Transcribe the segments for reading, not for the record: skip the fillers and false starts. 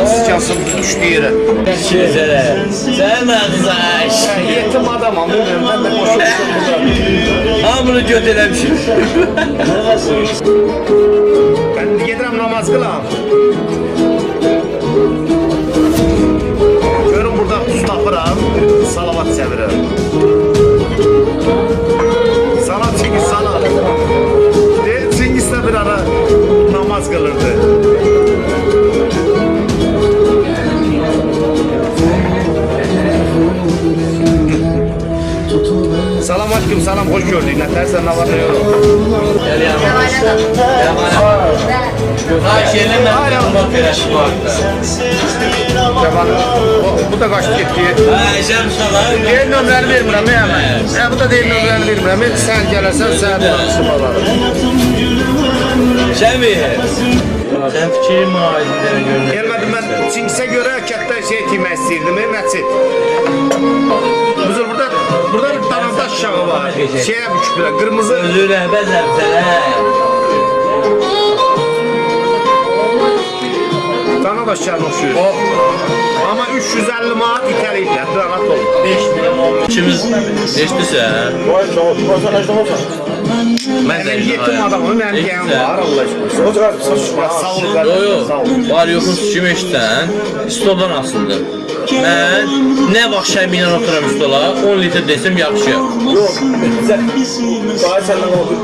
Sıçasın düştü yere. Güzel. Sen ağzaş. Yetim adamım. Ben de koşuyorum. Hamını götüremişim. Ben gedirəm namaz kılam. Görün burada tuz tapıram. Salavat çevirirəm. Salat Çingiz salat. Çingiz de bir ara namaz kılırdı. Salam aleyküm, salam, hoş gördük. Ne dersen ne var ne yok. Gel yanıma. Kaç yerine bak veresin bu hafta. Cavan, bu da kaçtı gitti. Ha, işem sana. Değil nömrəni vermirəm hemen. Bu da değil nömrəni vermirəm. Sen gələrsən, sən danışım alarım. Şemi. Sen fikrim aydınlara gönder. Gelmədim mən Çingizə görə kətdə şey etmək istəyirdim, məçid. Burada bir danadaş uşağı var. Şeyə büküblər, qırmızı. Özü rəhbət əbsənə. Danadaş uşağına oxşuyur. Amma 350 manat itəliyiblər, rahat olun. 5 milyon. İkimiz eşitsən. Mən yetim adamım, mənim yiyəm var, Allah aşkına. Sağ ol, sağ ol. Var yoxun kim eşitsən, stoldan asıldı. Mən nə vaxt şəmi ilə oturam stola, 10 litr desəm yaxşıyam. Yok, daha senden oldu.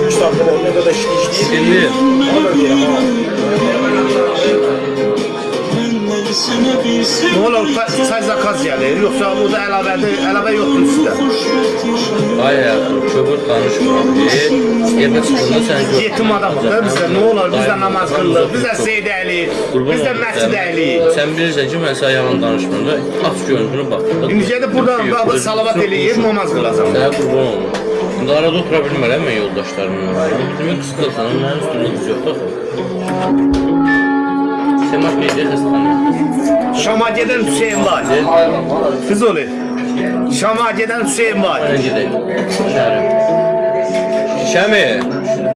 3 dakika oldu, ne kadar işleyişti. Bildir. Ona da diyelim ha. Ne olur, çay zakaz gəlir, yoxsa burada əlavə yoxdur üstə. Ay həyatım, köpür danışmıram. Yerdə çıxında sən gör. Yetim adamıq da bizdə, nə olur, bizdə namaz qılırıq, bizdə seyd əylik, bizdə məscid əylik. Sən bilirsən ki, mən sənə yalan danışmıram da, aç görüntünü bax. İndicə də burada salavat eləyib, namaz qılacam. Sənə qurban olma. İndi arada otura bilmərəm mən yoldaşlarımla. Demək qısqılsan, mənim üstümdə düz yoxdur. Sən bax qeyd xəstəxanə. Şama gedən Hüseyin var. Füzuli. Şama gedən Hüseyin var. Mən gedəyim. Şəmi.